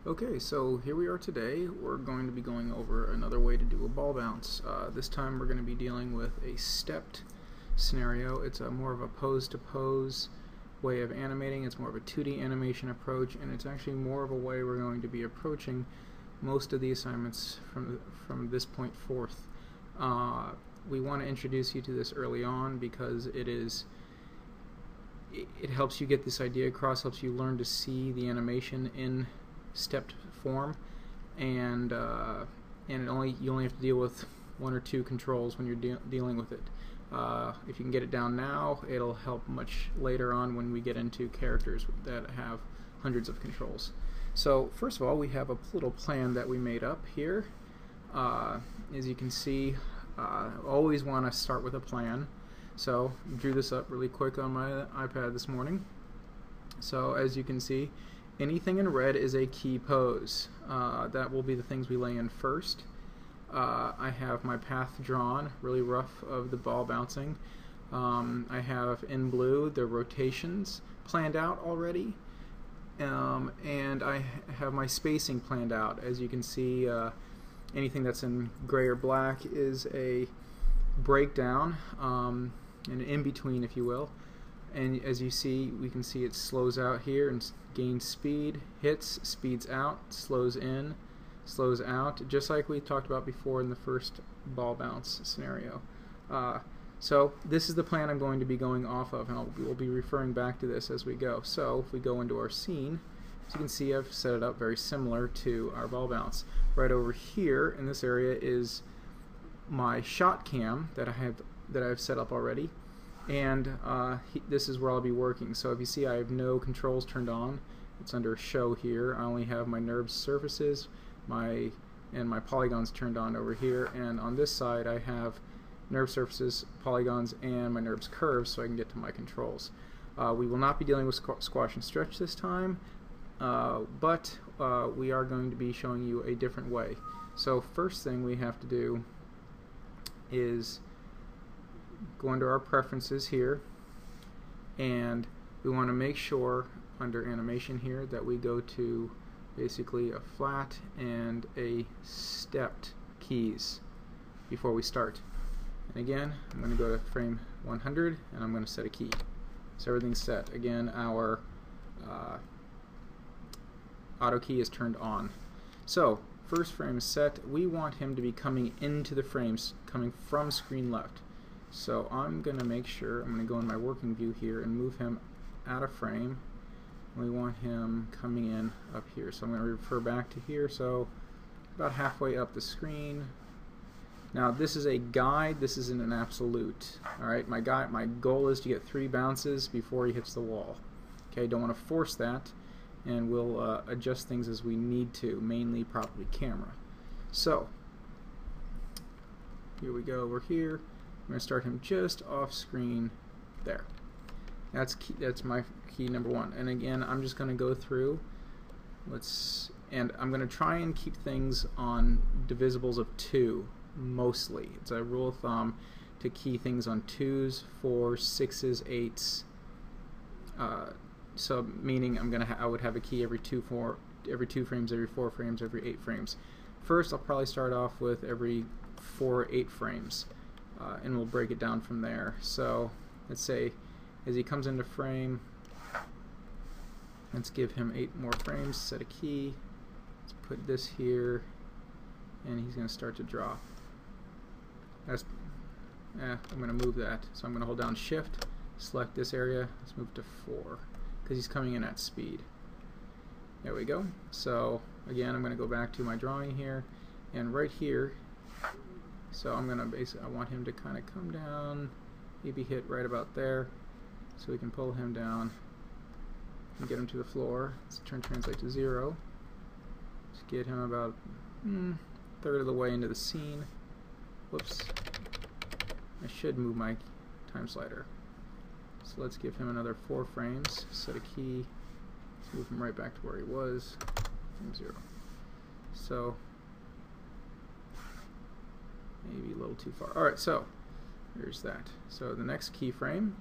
Okay, so here we are today. We're going to be going over another way to do a ball bounce. This time we're going to be dealing with a stepped scenario. It's a more of a pose-to-pose way of animating. It's more of a 2D animation approach, and it's actually more of a way we're going to be approaching most of the assignments from this point forth. We want to introduce you to this early on because it helps you get this idea across, helps you learn to see the animation in stepped form, and you only have to deal with one or two controls when you're dealing with it. If you can get it down now, it'll help much later on when we get into characters that have hundreds of controls. So first of all, we have a little plan that we made up here. As you can see, always want to start with a plan. So I drew this up really quick on my iPad this morning. So as you can see, anything in red is a key pose. That will be the things we lay in first. I have my path drawn, really rough, of the ball bouncing. I have in blue the rotations planned out already. And I have my spacing planned out. As you can see, anything that's in gray or black is a breakdown, an in-between, if you will. And as you see, we can see it slows out here and gains speed, hits, speeds out, slows in, slows out, just like we talked about before in the first ball bounce scenario. So this is the plan I'm going to be going off of, and we'll be referring back to this as we go. So if we go into our scene, as you can see, I've set it up very similar to our ball bounce. Right over here in this area is my shot cam that I've set up already. And this is where I'll be working. So if you see, I have no controls turned on. It's under show here. I only have my NURBS surfaces, and my polygons turned on over here. And on this side, I have NURBS surfaces, polygons, and my NURBS curves, so I can get to my controls. We will not be dealing with squash and stretch this time, but we are going to be showing you a different way. So first thing we have to do is go under our preferences here, and we want to make sure under animation here that we go to basically a flat and a stepped keys before we start. And again, I'm going to go to frame 100 and I'm going to set a key. So everything's set. Again, our auto key is turned on. So first frame is set. We want him to be coming into the frames, coming from screen left. So I'm going to make sure, I'm going to go in my working view here and move him out of frame. We want him coming in up here. So I'm going to refer back to here, so about halfway up the screen. Now this is a guide, this isn't an absolute. Alright, my goal is to get 3 bounces before he hits the wall. Okay, don't want to force that, and we'll adjust things as we need to, mainly probably camera. So here we go over here. I'm going to start him just off screen there. That's my key number 1. And again, I'm just going to go through. And I'm going to try and keep things on divisibles of 2 mostly. It's a rule of thumb to key things on 2s, 4s, 6s, 8s. So meaning I would have a key every 2 frames, every 4 frames, every 8 frames. First, I'll probably start off with every 4 or 8 frames. And we'll break it down from there. So let's say as he comes into frame, let's give him 8 more frames, set a key, let's put this here, and he's going to start to draw. I'm going to move that, so I'm going to hold down shift, select this area, let's move to 4, because he's coming in at speed. There we go. So again, I'm going to go back to my drawing here, and right here, so I'm gonna I want him to kind of come down, maybe hit right about there, so we can pull him down and get him to the floor. Let's translate to 0. Just get him about third of the way into the scene. Whoops. I should move my time slider. So let's give him another 4 frames, set a key, let's move him right back to where he was, frame 0. So maybe a little too far. Alright, so here's that. So the next keyframe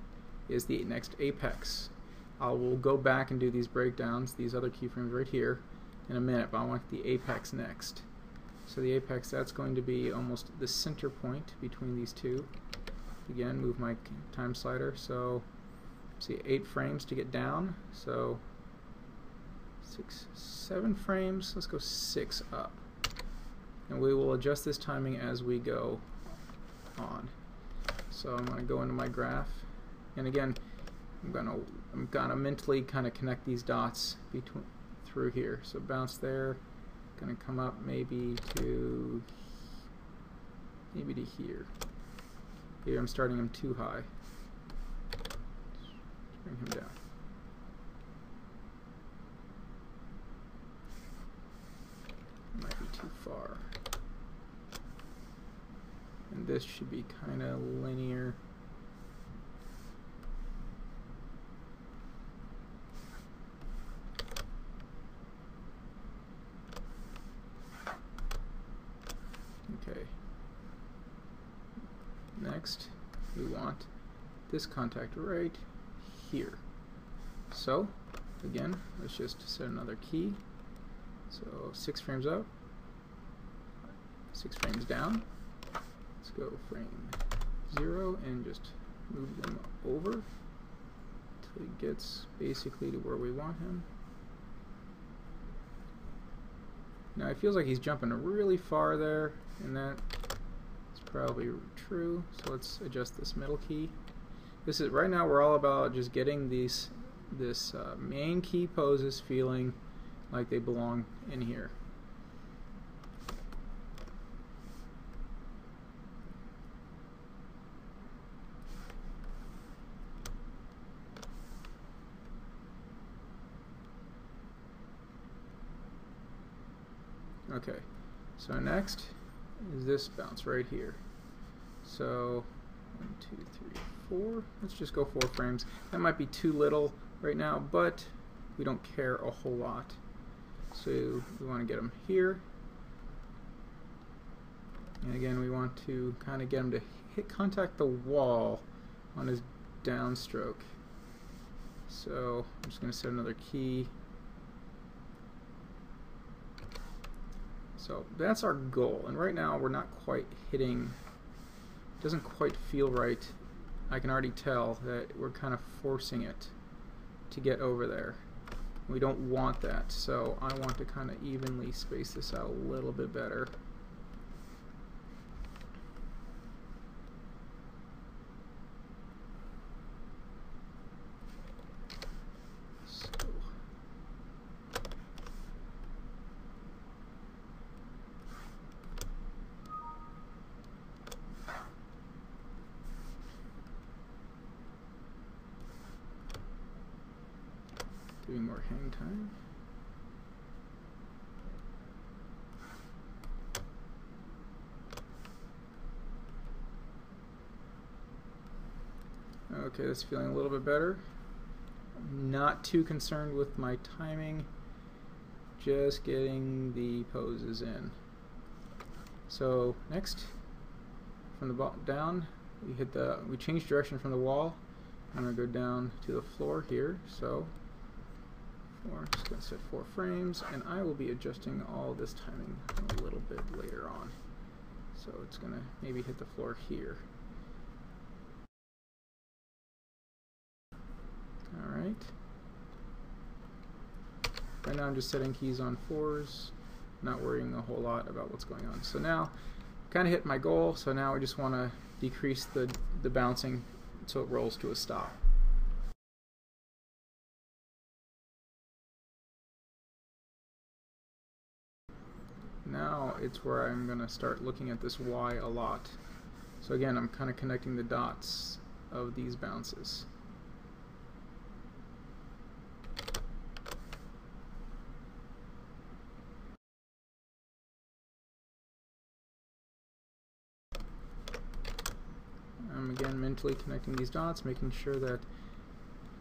is the next apex. I will go back and do these breakdowns, these other keyframes right here, in a minute, but I want the apex next. So the apex, that's going to be almost the center point between these two. Again, move my time slider, so see 8 frames to get down, so 7 frames, let's go 6 up. And we will adjust this timing as we go on. So I'm going to go into my graph, and again, I'm gonna mentally kind of connect these dots through here. So bounce there, gonna come up maybe to here. Here I'm starting him too high. Let's bring him down. Might be too far. And this should be kind of linear. Okay. Next, we want this contact right here. So, again, let's just set another key. So 6 frames up, 6 frames down. Let's go frame 0 and just move them over until he gets basically to where we want him. Now it feels like he's jumping really far there, and that is probably true. So let's adjust this middle key. This is right now we're all about just getting this main key poses feeling like they belong in here. Okay, so next is this bounce right here. So 1, 2, 3, 4. Let's just go 4 frames. That might be too little right now, but we don't care a whole lot. So we want to get him here. And again, we want to kind of get him to contact the wall on his downstroke. So I'm just going to set another key. So that's our goal, and right now we're not quite hitting, it doesn't quite feel right. I can already tell that we're kind of forcing it to get over there. We don't want that, so I want to kind of evenly space this out a little bit better. Doing more hang time. Okay, that's feeling a little bit better. I'm not too concerned with my timing, just getting the poses in. So next, from the bottom down, we change direction from the wall. I'm going to go down to the floor here. So I'm just going to set 4 frames, and I will be adjusting all this timing a little bit later on. So it's going to maybe hit the floor here. Alright. Right now I'm just setting keys on 4s, not worrying a whole lot about what's going on. So now, kind of hit my goal, so now I just want to decrease the bouncing so it rolls to a stop. Now it's where I'm going to start looking at this Y a lot. So again, I'm kind of connecting the dots of these bounces. I'm again mentally connecting these dots, making sure that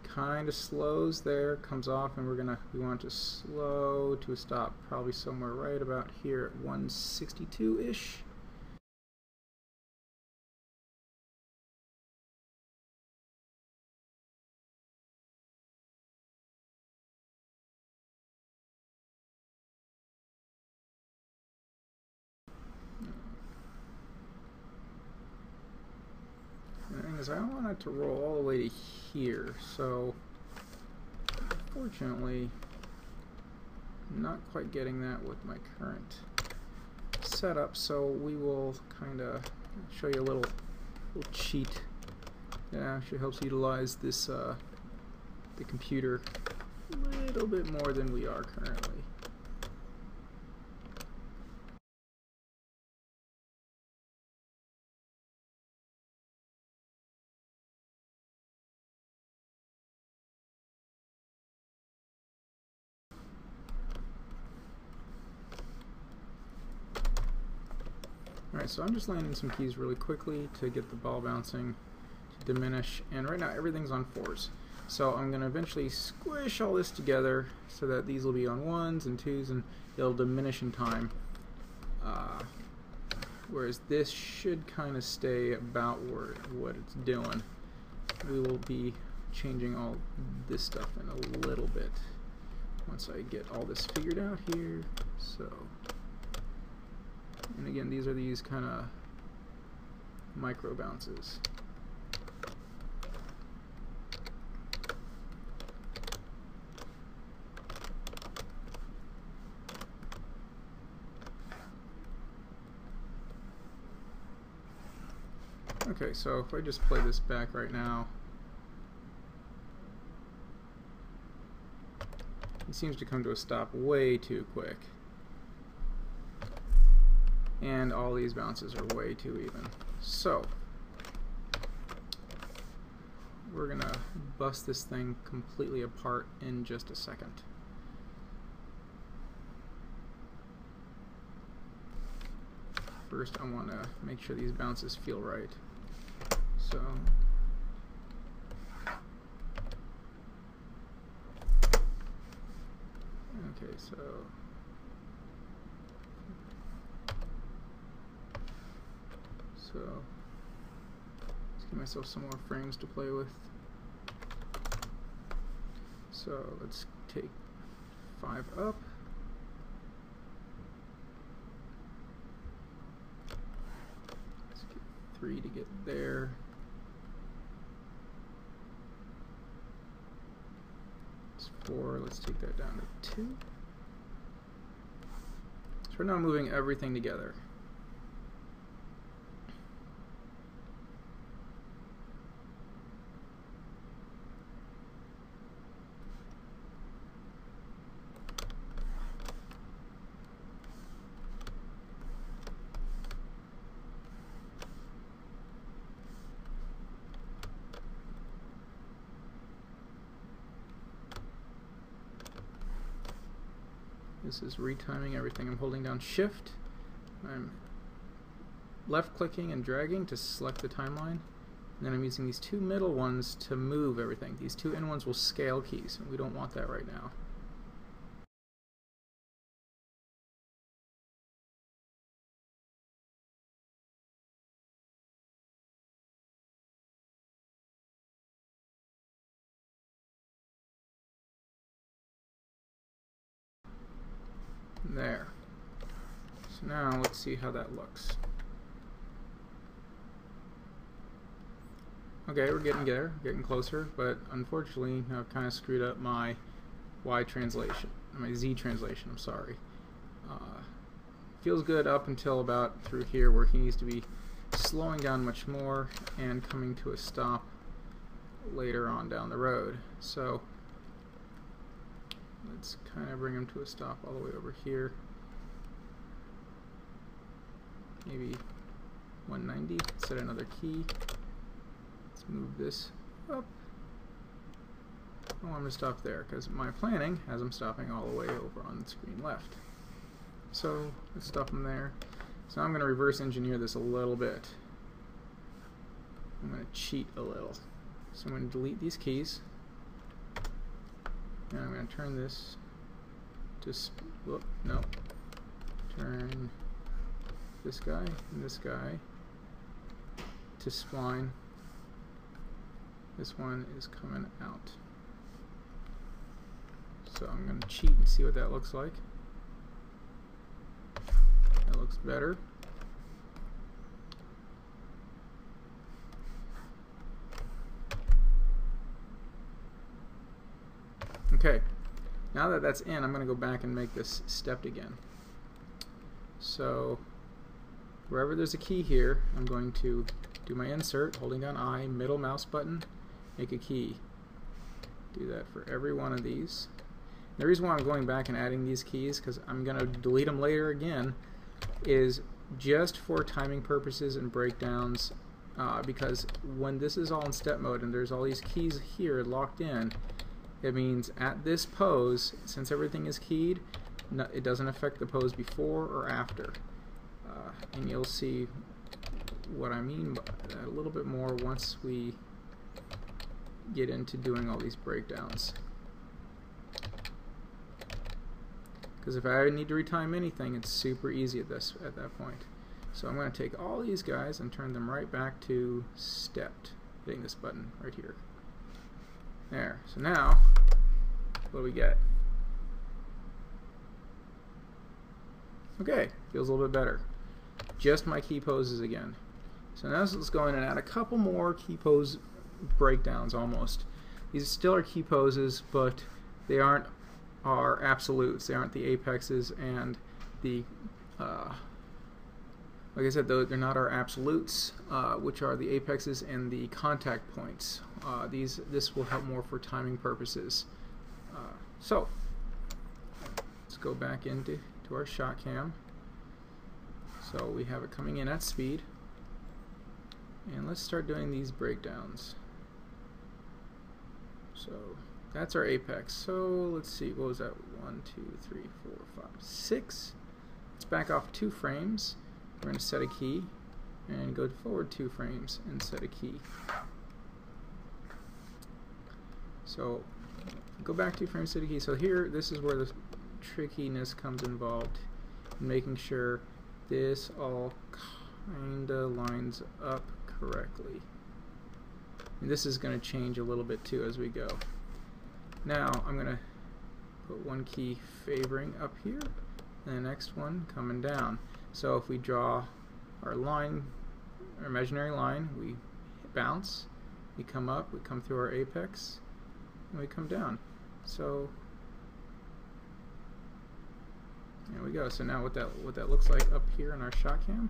kind of slows there, comes off, and we want to slow to a stop, probably somewhere right about here at 162-ish. thing is I don't want it to roll all the way to here, so unfortunately not quite getting that with my current setup, so we will kind of show you a little cheat that actually helps utilize this the computer a little bit more than we are currently. Alright, so I'm just landing some keys really quickly to get the ball bouncing to diminish, and right now everything's on 4s. So I'm going to eventually squish all this together so that these will be on 1s and 2s, and it'll diminish in time. Whereas this should kind of stay about what it's doing. We will be changing all this stuff in a little bit once I get all this figured out here. So, and again, these are these kind of micro bounces. Okay, so if I just play this back right now, it seems to come to a stop way too quick. And all these bounces are way too even. So, we're going to bust this thing completely apart in just a second. First, I want to make sure these bounces feel right. So, okay, so let's give myself some more frames to play with. So let's take 5 up. Let's get 3 to get there. It's 4. Let's take that down to 2. So we're now moving everything together. This is retiming everything. I'm holding down Shift. I'm left clicking and dragging to select the timeline. And then I'm using these 2 middle ones to move everything. These 2 in ones will scale keys, and we don't want that right now. There. So now let's see how that looks. Okay, we're getting there, getting closer, but unfortunately I've kind of screwed up my Y translation, my Z translation, I'm sorry. Feels good up until about through here where he needs to be slowing down much more and coming to a stop later on down the road. So let's kind of bring him to a stop all the way over here. Maybe 190. Set another key. Let's move this up. Oh, I'm going to stop there because my planning has him stopping all the way over on the screen left. So let's stop him there. So I'm going to reverse engineer this a little bit. I'm going to cheat a little. So I'm going to delete these keys. And I'm going to turn this to, whoop, no, turn this guy and this guy to spline. This one is coming out. So I'm going to cheat and see what that looks like. That looks better. Okay, now that that's in, I'm going to go back and make this stepped again. So wherever there's a key here, I'm going to do my insert, holding down I, middle mouse button, make a key. Do that for every one of these. The reason why I'm going back and adding these keys, because I'm going to delete them later again, is just for timing purposes and breakdowns, because when this is all in step mode and there's all these keys here locked in, it means at this pose, since everything is keyed, it doesn't affect the pose before or after. And you'll see what I mean by that a little bit more once we get into doing all these breakdowns. Because if I need to retime anything, it's super easy at that point. So I'm going to take all these guys and turn them right back to stepped, hitting this button right here. There. So now, what do we get? Okay, feels a little bit better. Just my key poses again. So now let's go in and add a couple more key pose breakdowns almost. These still are key poses, but they aren't our absolutes. They aren't the apexes and the, like I said, they're not our absolutes, which are the apexes and the contact points. This will help more for timing purposes. So let's go back into our shot cam. So we have it coming in at speed, and let's start doing these breakdowns. So that's our apex. So let's see, what was that? 1, 2, 3, 4, 5, 6. Let's back off 2 frames. We're going to set a key and go forward 2 frames and set a key. So go back 2 frames, set a key. So here, this is where the trickiness comes involved in making sure this all kinda lines up correctly. And this is going to change a little bit too as we go. Now I'm going to put one key favoring up here and the next one coming down. So if we draw our line, our imaginary line, we bounce, we come up, we come through our apex, and we come down. So there we go. So now what that looks like up here in our shot cam,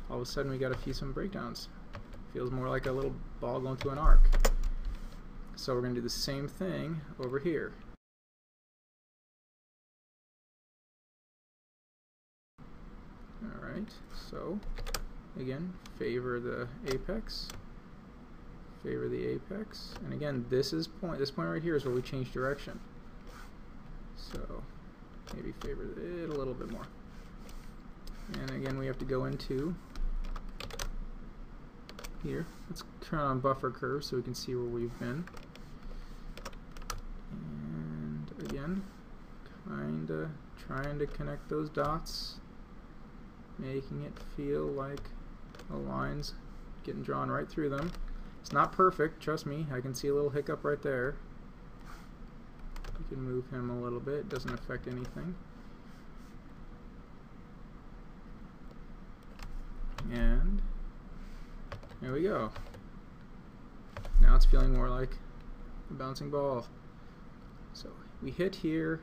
all of a sudden we got some breakdowns. Feels more like a little ball going through an arc. So we're going to do the same thing over here. Alright, so again, favor the apex, and again this point right here is where we change direction. So maybe favor it a little bit more. And again, we have to go into here. Let's turn on buffer curve so we can see where we've been. And again, kinda trying to connect those dots, making it feel like a line's getting drawn right through them. It's not perfect, trust me. I can see a little hiccup right there. You can move him a little bit, it doesn't affect anything. And there we go. Now it's feeling more like a bouncing ball. So we hit here.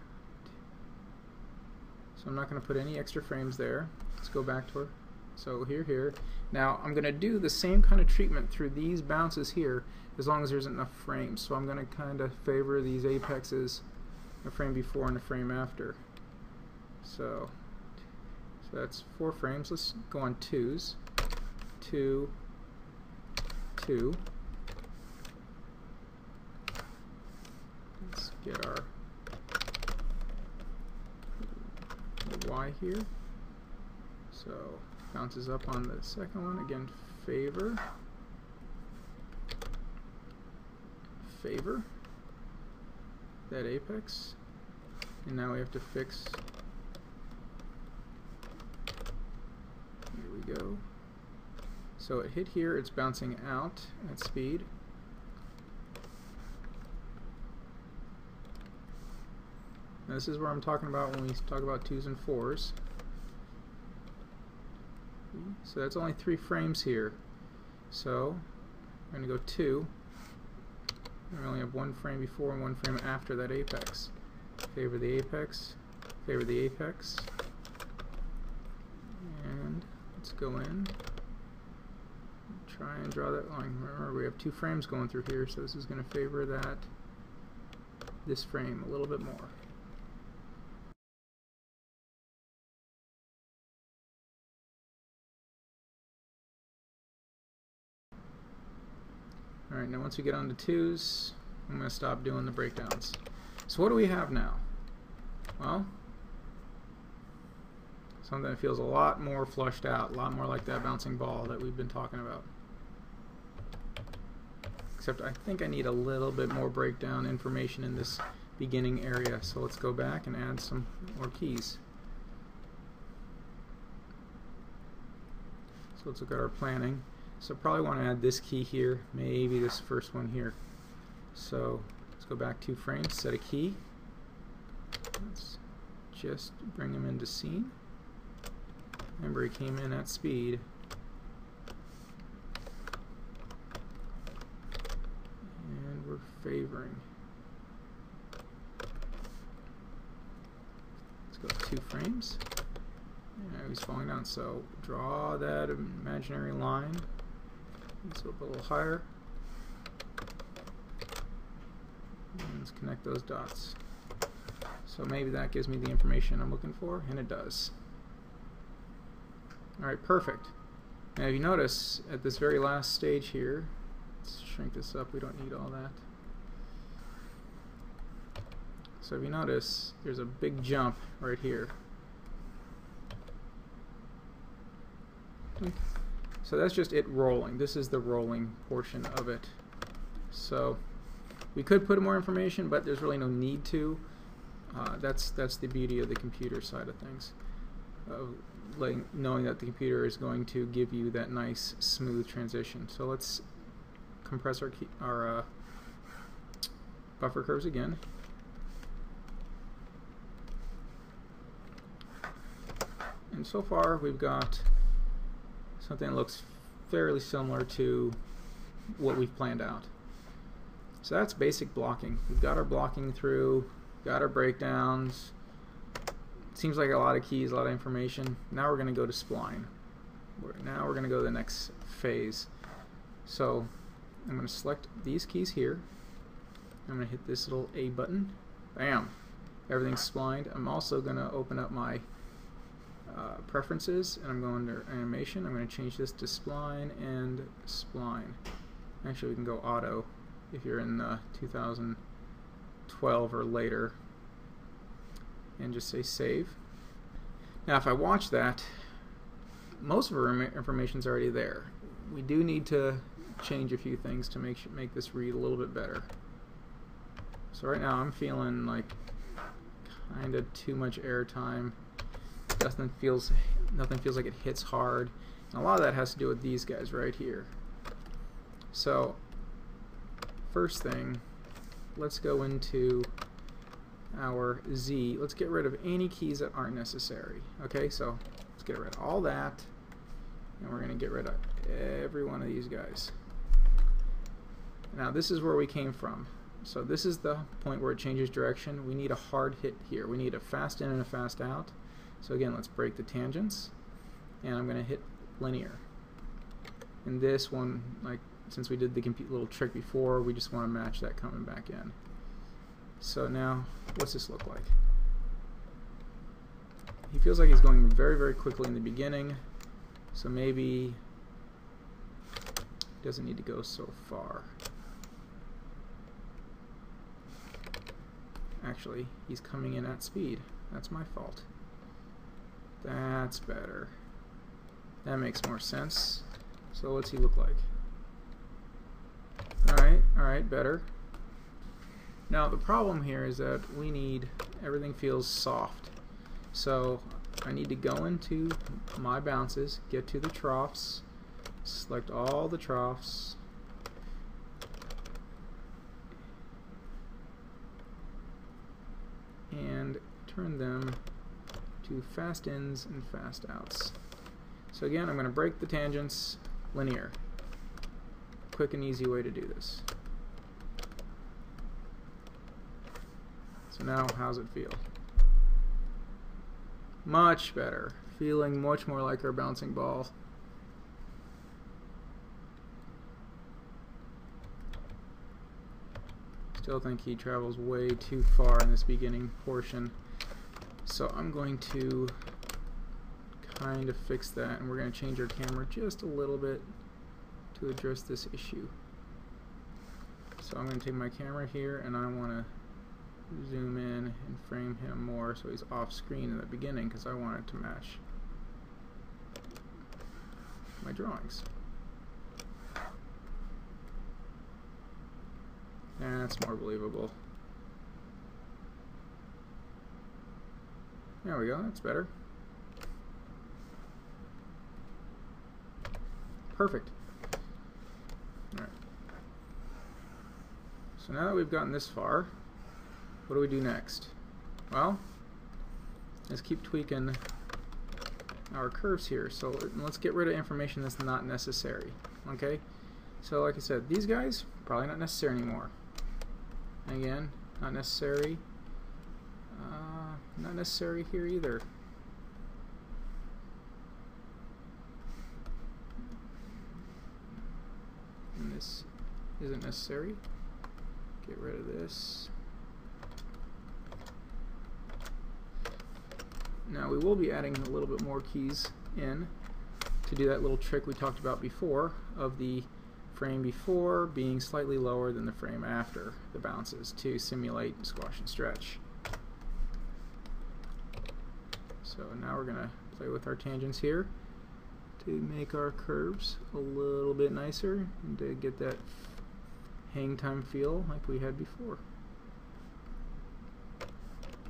So I'm not going to put any extra frames there. Let's go back to her. So here. Now I'm going to do the same kind of treatment through these bounces here as long as there's enough frames. So I'm going to kind of favor these apexes a frame before and a frame after. So that's 4 frames. Let's go on 2s. 2, 2. Let's get our Y here. So bounces up on the second one. Again, favor that apex. And now we have to fix. Here we go. So it hit here, it's bouncing out at speed. Now this is where I'm talking about when we talk about 2s and 4s. So that's only 3 frames here. So we're going to go 2, We only have one frame before and one frame after that apex. Favor the apex, favor the apex, and let's go in, try and draw that line. Remember, we have 2 frames going through here, so this is going to favor this frame a little bit more. Alright, now once we get on to 2s, I'm going to stop doing the breakdowns. So what do we have now? Well, something that feels a lot more flushed out, a lot more like that bouncing ball that we've been talking about. Except I think I need a little bit more breakdown information in this beginning area. So let's go back and add some more keys. So let's look at our planning. So probably want to add this key here, maybe this first one here. So let's go back 2 frames, set a key. Let's just bring him into scene. Remember, he came in at speed. And we're favoring. Let's go 2 frames. And he's falling down, so draw that imaginary line. Let's go up a little higher. And let's connect those dots. So maybe that gives me the information I'm looking for, and it does. Alright, perfect. Now if you notice, at this very last stage here, let's shrink this up, we don't need all that. So if you notice, there's a big jump right here. Okay. So that's just it rolling. This is the rolling portion of it. So we could put more information, but there's really no need to. That's the beauty of the computer side of things. Knowing that the computer is going to give you that nice smooth transition. So let's compress our buffer curves again. And so far we've got something that looks fairly similar to what we've planned out. So that's basic blocking. We've got our blocking through, got our breakdowns. Seems like a lot of keys, a lot of information. Now we're going to go to Spline. Now we're going to go to the next phase. So I'm going to select these keys here. I'm going to hit this little A button. Bam! Everything's splined. I'm also going to open up my preferences, and I'm going to animation. I'm going to change this to Spline and Spline. Actually, we can go auto if you're in 2012 or later, and just say save. Now if I watch that, most of our information is already there. We do need to change a few things to make this read a little bit better. So right now I'm feeling like kind of too much airtime. Nothing feels like it hits hard. And a lot of that has to do with these guys right here. So first thing, let's go into our Z. Let's get rid of any keys that aren't necessary. Okay, so let's get rid of all that, and we're going to get rid of every one of these guys. Now this is where we came from. So this is the point where it changes direction. We need a hard hit here. We need a fast in and a fast out. So again, let's break the tangents, and I'm going to hit linear. And this one, like since we did the little trick before, we just want to match that coming back in. So now, what's this look like? He feels like he's going very, very quickly in the beginning, so maybe he doesn't need to go so far. Actually, he's coming in at speed. That's my fault. That's better. That makes more sense. So what's he look like? Alright, better. Now the problem here is that we need, everything feels soft. So I need to go into my bounces, get to the troughs, select all the troughs, and turn them to fast ins and fast outs. So again, I'm going to break the tangents, linear. Quick and easy way to do this. So now, how's it feel? Much better. Feeling much more like our bouncing ball. Still think he travels way too far in this beginning portion. So I'm going to kind of fix that, and we're going to change our camera just a little bit to address this issue. So I'm going to take my camera here, and I want to zoom in and frame him more so he's off screen in the beginning, because I want it to match my drawings. That's more believable. There we go, that's better. Perfect. Alright. So now that we've gotten this far, what do we do next? Well, let's keep tweaking our curves here. So let's get rid of information that's not necessary. Okay? So like I said, these guys, probably not necessary anymore. Again, not necessary. Not necessary here either. And this isn't necessary. Get rid of this. Now we will be adding a little bit more keys in to do that little trick we talked about before of the frame before being slightly lower than the frame after the bounces to simulate squash and stretch. So now we're going to play with our tangents here to make our curves a little bit nicer and to get that hang time feel like we had before.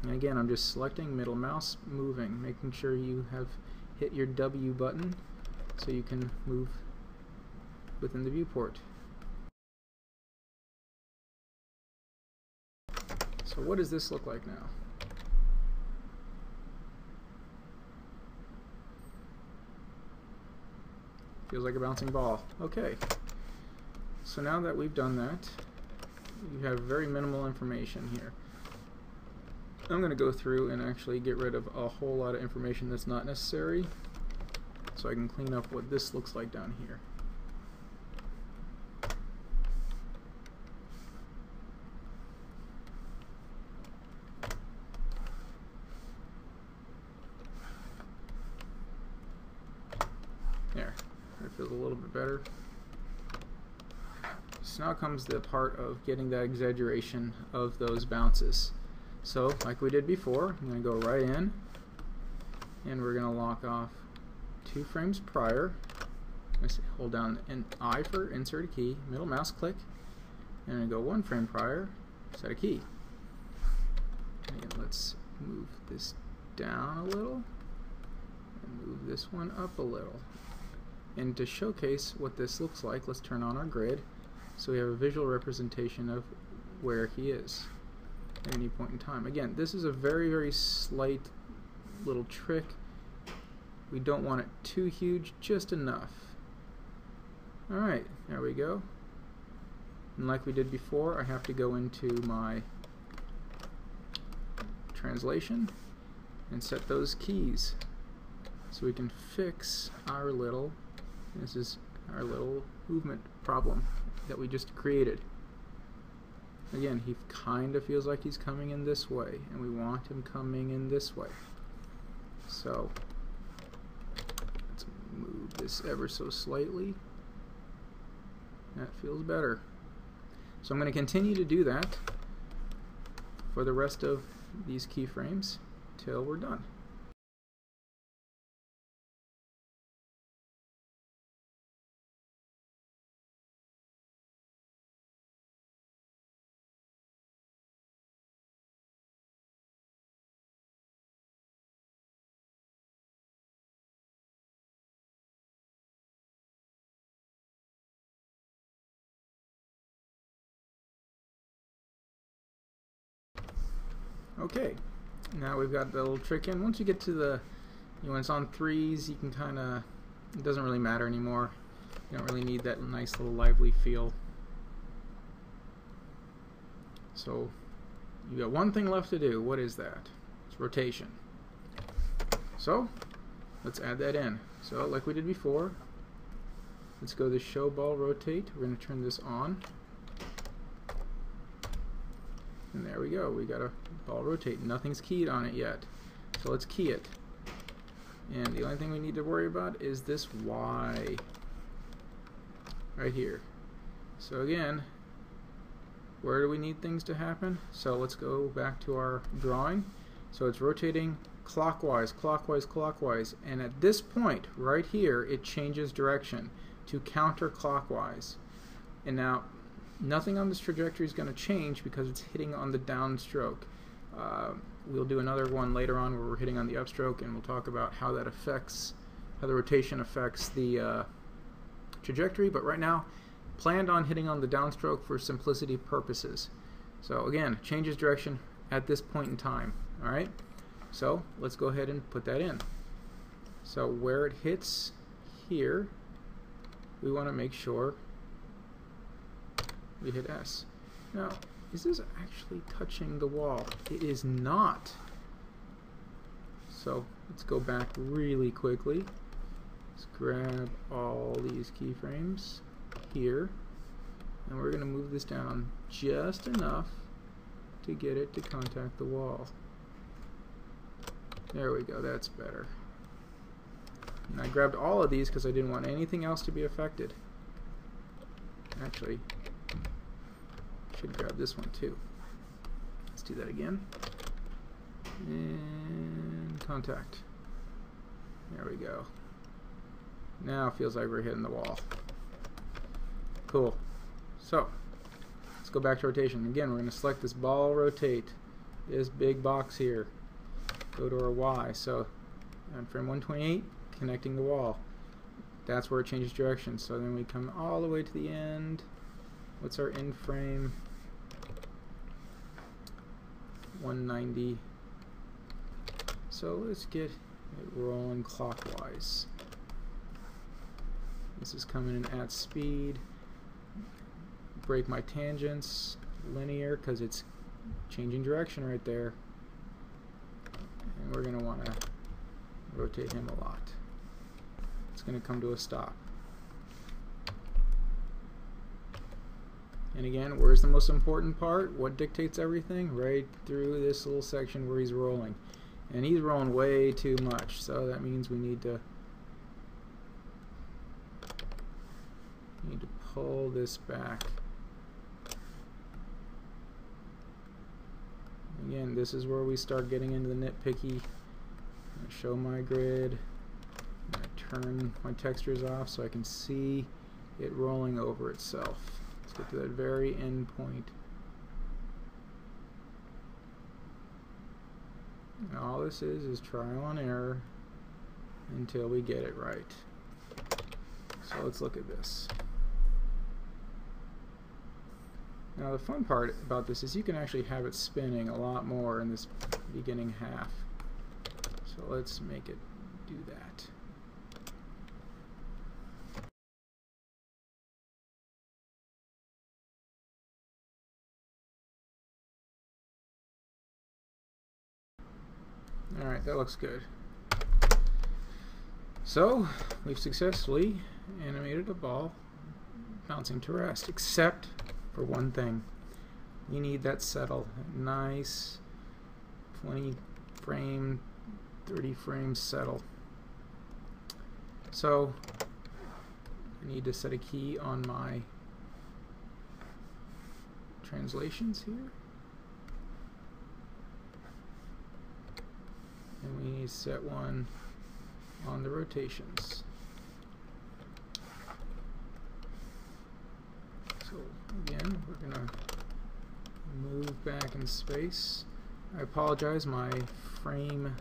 And again, I'm just selecting middle mouse, moving, making sure you have hit your W button so you can move within the viewport. So what does this look like now? Feels like a bouncing ball. Okay. So now that we've done that, you have very minimal information here. I'm going to go through and actually get rid of a whole lot of information that's not necessary so I can clean up what this looks like down here. There. It feels a little bit better. So now comes the part of getting that exaggeration of those bounces. So, like we did before, I'm going to go right in, and we're going to lock off 2 frames prior. Hold down an I for insert a key, middle mouse click, and I'm going to go 1 frame prior, set a key. And let's move this down a little, and move this one up a little. And to showcase what this looks like, let's turn on our grid so we have a visual representation of where he is at any point in time. Again, this is a very, very slight little trick. We don't want it too huge, just enough. Alright, there we go. And like we did before, I have to go into my translation and set those keys so we can fix our little, this is our little movement problem that we just created. Again, he kind of feels like he's coming in this way, and we want him coming in this way. So, let's move this ever so slightly. That feels better. So I'm going to continue to do that for the rest of these keyframes till we're done. Okay, now we've got the little trick in. Once you get to the, when it's on 3s, you can kind of, it doesn't really matter anymore. You don't really need that nice little lively feel. So You got one thing left to do. What is that? It's rotation. So let's add that in. So like we did before, let's go to show ball rotate. We're going to turn this on. And there we go. We got a ball rotate. Nothing's keyed on it yet. So let's key it. And the only thing we need to worry about is this Y right here. So again, where do we need things to happen? So let's go back to our drawing. So it's rotating clockwise, clockwise, clockwise. And at this point right here, it changes direction to counterclockwise. And now nothing on this trajectory is going to change because it's hitting on the downstroke. We'll do another one later on where we're hitting on the upstroke, and we'll talk about how that affects, how the rotation affects the trajectory. But right now, planned on hitting on the downstroke for simplicity purposes. So again, changes direction at this point in time. All right. So let's go ahead and put that in. So where it hits here, we want to make sure we hit S. Now, is this actually touching the wall? It is not. So let's go back really quickly. Let's grab all these keyframes here, and we're going to move this down just enough to get it to contact the wall. There we go, that's better. And I grabbed all of these because I didn't want anything else to be affected. Actually, should grab this one too. Let's do that again. And contact. There we go. Now it feels like we're hitting the wall. Cool. So let's go back to rotation. Again, we're going to select this ball rotate, this big box here. Go to our Y. So on frame 128, connecting the wall. That's where it changes direction. So then we come all the way to the end. What's our end frame? 190. So let's get it rolling clockwise. This is coming in at speed. Break my tangents linear because it's changing direction right there. And we're going to want to rotate him a lot. It's going to come to a stop. And again, where's the most important part? What dictates everything? Right through this little section where he's rolling. And he's rolling way too much, so that means we need to pull this back. Again, this is where we start getting into the nitpicky. Show my grid. Turn my textures off so I can see it rolling over itself. Let's get to that very end point. And all this is trial and error until we get it right. So let's look at this. Now the fun part about this is you can actually have it spinning a lot more in this beginning half. So let's make it do that. Alright, that looks good. So, we've successfully animated a ball bouncing to rest, except for one thing. You need that settle. Nice 20 frame, 30 frame settle. So, I need to set a key on my translations here. And we need to set one on the rotations. So again, we're going to move back in space. I apologize, my frame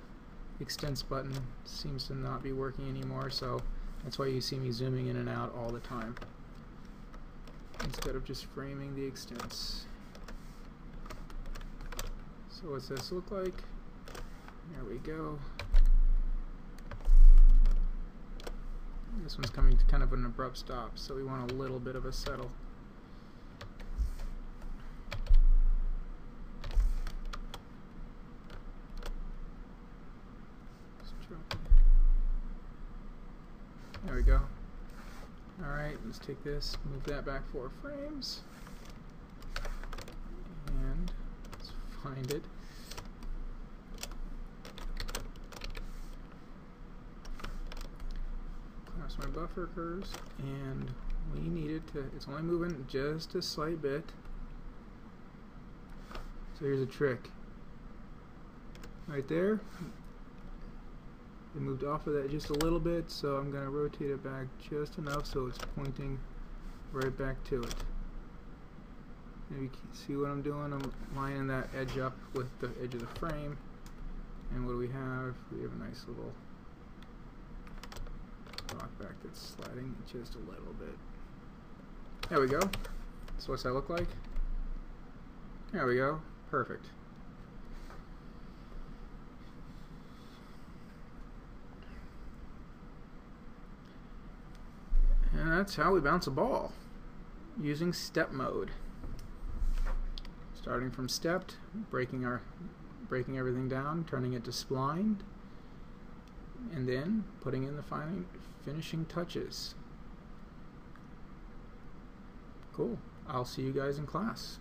extents button seems to not be working anymore, so that's why you see me zooming in and out all the time instead of just framing the extents. So what's this look like? There we go. This one's coming to kind of an abrupt stop, so we want a little bit of a settle. There we go. Alright, let's take this, move that back 4 frames, and let's find it. Collapse my buffer curves, and we need it to, it's only moving just a slight bit. So here's a trick. Right there, it moved off of that just a little bit, so I'm going to rotate it back just enough so it's pointing right back to it. Maybe see what I'm doing? I'm lining that edge up with the edge of the frame. And what do we have? We have a nice little rock back that's sliding just a little bit. There we go. So what's that look like? There we go. Perfect. And that's how we bounce a ball, using step mode. Starting from stepped, breaking everything down, turning it to splined, and then putting in the finishing touches. Cool. I'll see you guys in class.